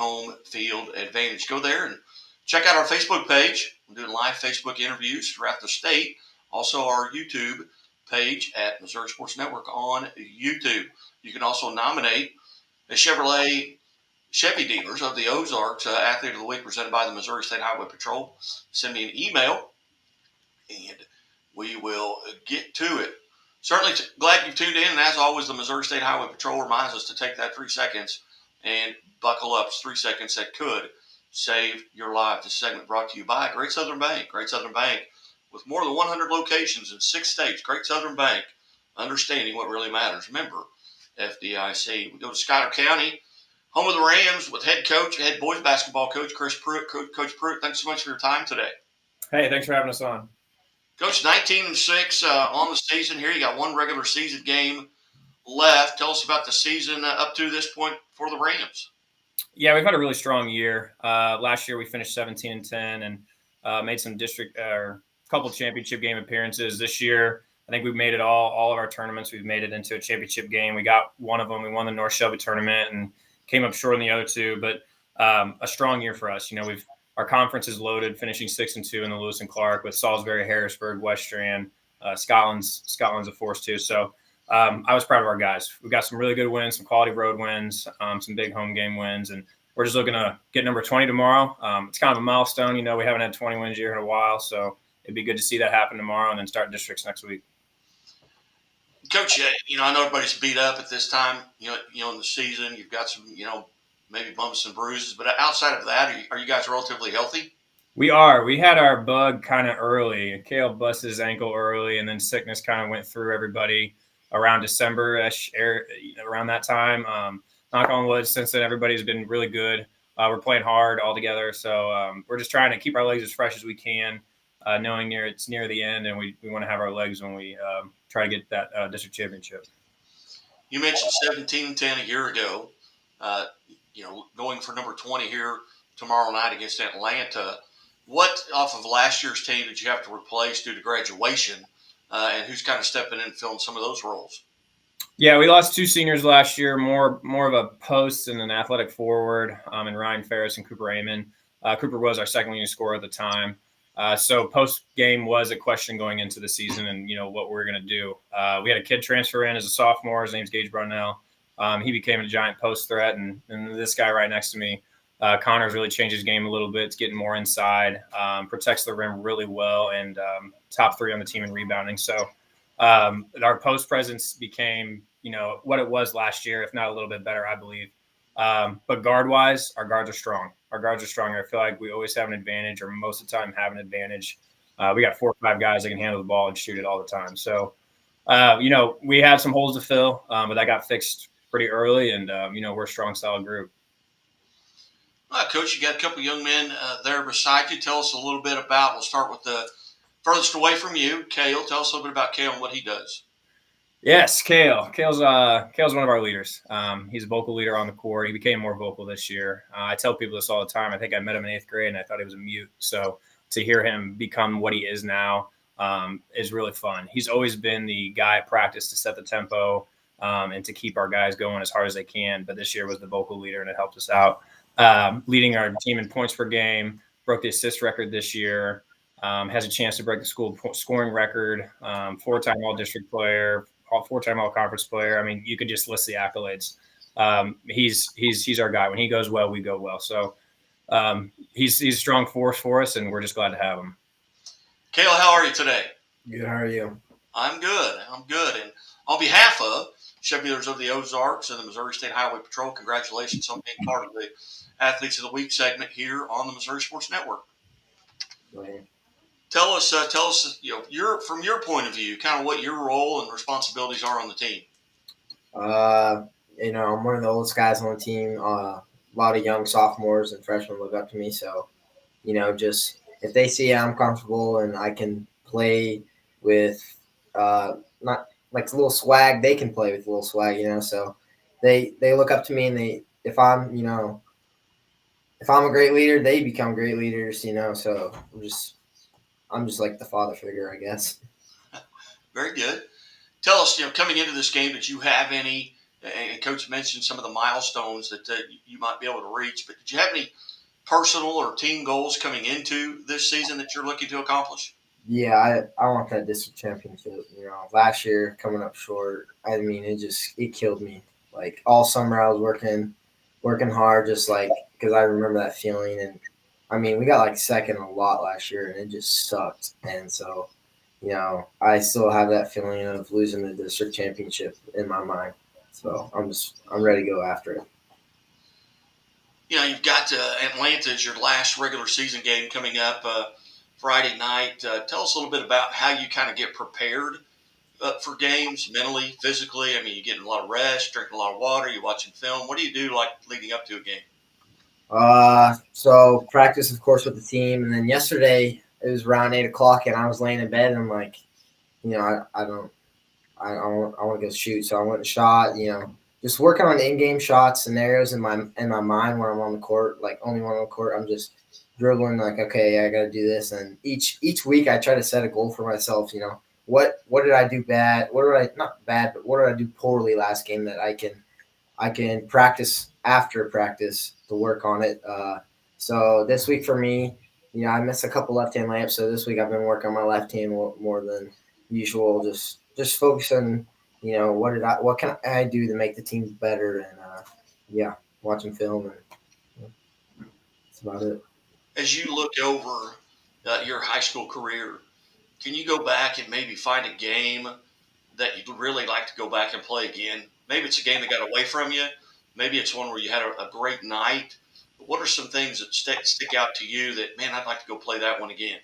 home field advantage. Go there and check out our Facebook page. We're doing live Facebook interviews throughout the state. Also, our YouTube page at Missouri Sports Network on YouTube. You can also nominate a Chevy dealers of the Ozarks Athlete of the Week presented by the Missouri State Highway Patrol. Send me an email, and we will get to it. Certainly glad you tuned in, and as always, the Missouri State Highway Patrol reminds us to take that 3 seconds and buckle up. It's 3 seconds that could save your life. This segment brought to you by Great Southern Bank. Great Southern Bank, with more than 100 locations in 6 states. Great Southern Bank, understanding what really matters. Remember, FDIC. We go to Schuyler County, home of the Rams, with head boys basketball coach Chris Pruitt. Coach Pruitt, thanks so much for your time today. Hey, thanks for having us on. Coach, 19-6 on the season here. You got one regular season game left. Tell us about the season up to this point for the Rams. Yeah, we've had a really strong year. Last year we finished 17-10 and made some couple championship game appearances. This year, I think we've made it all of our tournaments. We've made it into a championship game. We got one of them. We won the North Shelby tournament and came up short in the other two. But a strong year for us. Our conference is loaded, finishing 6-2 in the Lewis and Clark with Salisbury, Harrisburg, West Strand, Scotland's a force too. So I was proud of our guys. We got some really good wins, some quality road wins, some big home game wins, and we're just looking to get number 20 tomorrow. It's kind of a milestone. We haven't had 20 wins here in a while, so it'd be good to see that happen tomorrow and then start districts next week. Coach, I know everybody's beat up at this time, in the season. You've got some, maybe bumps and bruises, but outside of that, are you guys relatively healthy? We are. We had our bug kind of early. Caleb busted his ankle early, and then sickness kind of went through everybody around December-ish, around that time. Knock on wood, since then, everybody's been really good. We're playing hard all together, so we're just trying to keep our legs as fresh as we can, knowing it's near the end, and we want to have our legs when we try to get that district championship. You mentioned 17-10 a year ago. Going for number 20 here tomorrow night against Atlanta. What off of last year's team did you have to replace due to graduation, and who's kind of stepping in and filling some of those roles? Yeah, we lost 2 seniors last year, more of a post and an athletic forward, and Ryan Ferris and Cooper Amon. Cooper was our second leading scorer at the time. So post-game was a question going into the season and, what we were going to do. We had a kid transfer in as a sophomore. His name's Gage Brunell. He became a giant post threat, and this guy right next to me, Connor's really changed his game a little bit. It's getting more inside, protects the rim really well, and top 3 on the team in rebounding. So our post presence became, what it was last year, if not a little bit better, I believe. But guard-wise, our guards are strong. I feel like we always have an advantage, or most of the time have an advantage. We got 4 or 5 guys that can handle the ball and shoot it all the time. So, we have some holes to fill, but that got fixed pretty early, and, we're a strong, solid group. Well, Coach, you got a couple young men there beside you. Tell us a little bit about, we'll start with the furthest away from you, Cale. Tell us a little bit about Cale and what he does. Yes, Cale's one of our leaders. He's a vocal leader on the court. He became more vocal this year. I tell people this all the time. I think I met him in 8th grade, and I thought he was a mute. So to hear him become what he is now is really fun. He's always been the guy at practice to set the tempo and to keep our guys going as hard as they can. But this year was the vocal leader, and it helped us out. Leading our team in points per game, broke the assist record this year, has a chance to break the school scoring record, 4-time all-district player, 4-time all-conference player. I mean, you could just list the accolades. He's our guy. When he goes well, we go well. So he's a strong force for us, and we're just glad to have him. Cale, how are you today? Good. How are you? I'm good. And on behalf of Chevy of the Ozarks and the Missouri State Highway Patrol, congratulations on being part of the Athletes of the Week segment here on the Missouri Sports Network. Go ahead. Tell us, from your point of view, kind of what your role and responsibilities are on the team. I'm one of the oldest guys on the team. A lot of young sophomores and freshmen look up to me. So, just if they see I'm comfortable and I can play with not like a little swag, they can play with a little swag, So they look up to me, and if I'm a great leader, they become great leaders, So I'm just like the father figure, I guess. Very good. Tell us, coming into this game, did you have any and Coach mentioned some of the milestones that you might be able to reach. But did you have any personal or team goals coming into this season that you're looking to accomplish? Yeah, I want that district championship. Last year coming up short. I mean, it killed me. Like all summer, I was working hard, just like because I remember that feeling. And I mean, we got like second a lot last year, and it just sucked. And so, I still have that feeling of losing the district championship in my mind. So I'm ready to go after it. You've got Atlanta as your last regular season game coming up Friday night. Tell us a little bit about how you kind of get prepared for games mentally, physically. I mean, you getting a lot of rest, drinking a lot of water, you watching film. What do you do like leading up to a game? So practice, of course, with the team, and then yesterday it was around 8 o'clock, and I was laying in bed, and I'm like, I want to go shoot, so I went and shot. Just working on in-game shot scenarios in my mind when I'm on the court, like only when I'm on the court, I'm just dribbling like, okay, I got to do this, and each week I try to set a goal for myself. What did I do bad? What did I not bad, but what did I do poorly last game that I can practice after practice to work on it. So this week for me, I missed a couple left-hand layups. So this week I've been working on my left hand more than usual. Just focusing, what can I do to make the team better, and watching film, and that's about it. As you look over your high school career, can you go back and maybe find a game that you'd really like to go back and play again? Maybe it's a game that got away from you. Maybe it's one where you had a great night. But what are some things that stick out to you that, man, I'd like to go play that one again?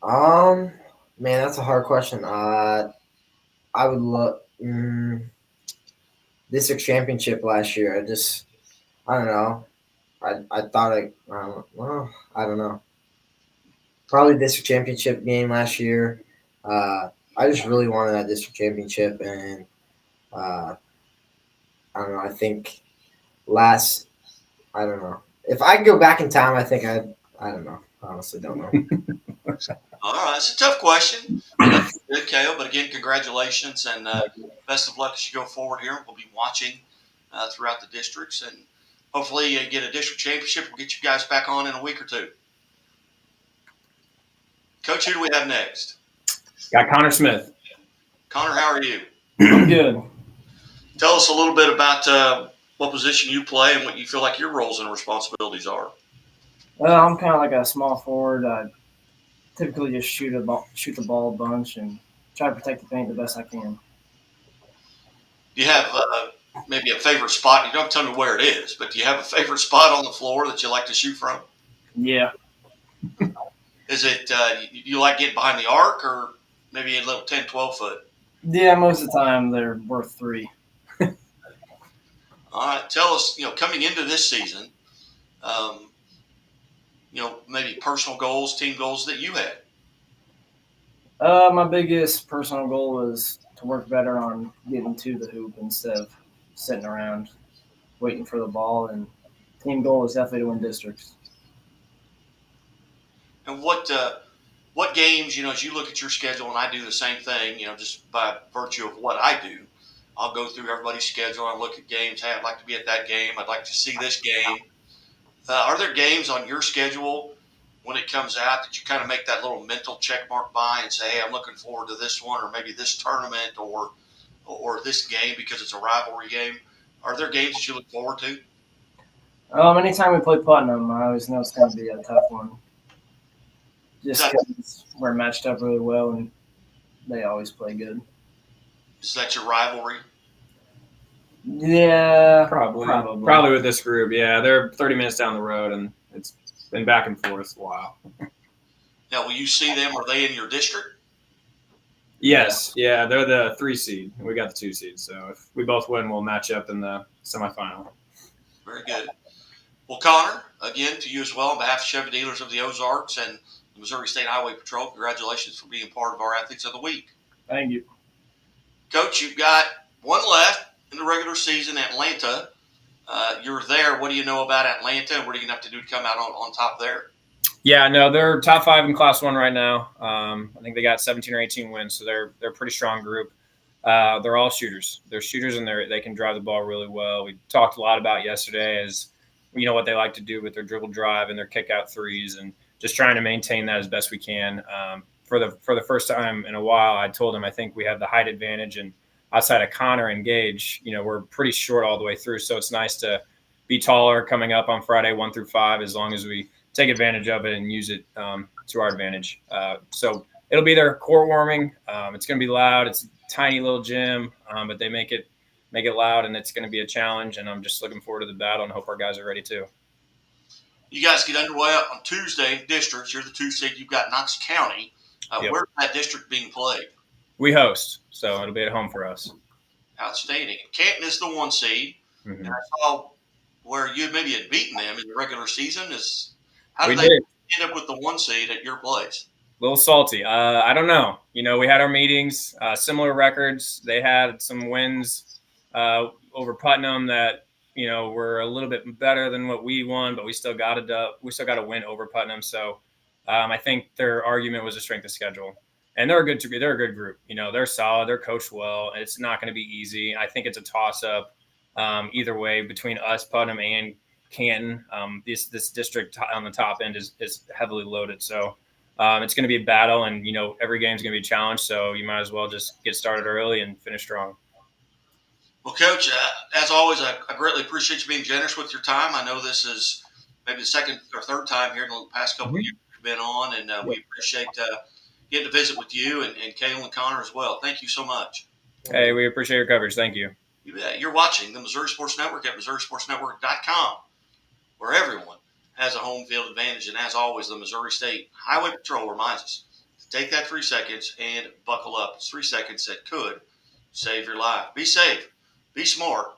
Man, that's a hard question. I would look district championship last year. I don't know. I thought I don't know. Probably district championship game last year. I just really wanted that district championship, and I don't know. I think I don't know. If I could go back in time, I think I don't know. I honestly don't know. All right, it's a tough question. Good, Kale, but again, congratulations and best of luck as you go forward here. We'll be watching throughout the districts, and hopefully you get a district championship. We'll get you guys back on in a week or two. Coach, who do we have next? Got Connor Smith. Connor, how are you? I'm good. Tell us a little bit about what position you play and what you feel like your roles and responsibilities are. I'm kind of like a small forward. I typically just shoot the ball a bunch and try to protect the paint the best I can. Do you have maybe a favorite spot? You don't have to tell me where it is, but do you have a favorite spot on the floor that you like to shoot from? Yeah. Is it you like getting behind the arc or maybe a little 10, 12 foot? Yeah, most of the time they're worth 3. All right. Tell us, coming into this season, maybe personal goals, team goals that you had. My biggest personal goal was to work better on getting to the hoop instead of sitting around waiting for the ball. And team goal is definitely to win districts. And what games, as you look at your schedule, and I do the same thing, just by virtue of what I do, I'll go through everybody's schedule and look at games. Hey, I'd like to be at that game. I'd like to see this game. Are there games on your schedule when it comes out that you kind of make that little mental check mark by and say, hey, I'm looking forward to this one, or maybe this tournament or this game because it's a rivalry game? Are there games that you look forward to? Anytime we play Putnam, I always know it's going to be a tough one. Just because we're matched up really well and they always play good. Is that your rivalry? Yeah, Probably with this group. Yeah, they're 30 minutes down the road, and it's been back and forth a while. Now, will you see them? Are they in your district? Yes. Yeah, they're the 3 seed. We got the 2 seed. So if we both win, we'll match up in the semifinal. Very good. Well, Connor, again, to you as well, on behalf of Chevy Dealers of the Ozarks and the Missouri State Highway Patrol, congratulations for being part of our Athletes of the Week. Thank you. Coach, you've got one left in the regular season, Atlanta. You're there. What do you know about Atlanta, and what are you going to have to do to come out on top there? Yeah, no, they're top 5 in Class 1 right now. I think they got 17 or 18 wins, so they're a pretty strong group. they're all shooters. They're shooters, and they can drive the ball really well. We talked a lot about yesterday as what they like to do with their dribble drive and their kick out threes, and just trying to maintain that as best we can. For the first time in a while, I told him I think we have the height advantage, and outside of Connor and Gage, we're pretty short all the way through. So it's nice to be taller coming up on Friday 1 through 5, as long as we take advantage of it and use it to our advantage. So it'll be their court warming. It's going to be loud. It's a tiny little gym, but they make it loud, and it's going to be a challenge. And I'm just looking forward to the battle and hope our guys are ready too. You guys get underway on Tuesday. Districts. You're the 2 seed. You've got Knox County. Yep. Where's that district being played? We host, so it'll be at home for us. Outstanding. Canton is the 1 seed. Mm-hmm. And I saw where you maybe had beaten them in the regular season. How did We they did. end up with the 1 seed at your place? A little salty. I don't know. We had our meetings, similar records. They had some wins over Putnam that were a little bit better than what we won, but we still got a win over Putnam. So I think their argument was a strength of schedule, and they're a good group. They're solid. They're coached well. It's not going to be easy. I think it's a toss up either way between us, Putnam, and Canton. This district on the top end is heavily loaded. So it's going to be a battle, and every game is going to be a challenge. So you might as well just get started early and finish strong. Well, Coach, as always, I greatly appreciate you being generous with your time. I know this is maybe the second or third time here in the past couple of years you've been on, and we appreciate getting to visit with you and Kayla and Connor as well. Thank you so much. Hey, we appreciate your coverage. Thank you. You bet. You're watching the Missouri Sports Network at MissouriSportsNetwork.com, where everyone has a home field advantage. And as always, the Missouri State Highway Patrol reminds us to take that 3 seconds and buckle up. It's 3 seconds that could save your life. Be safe. Be smart.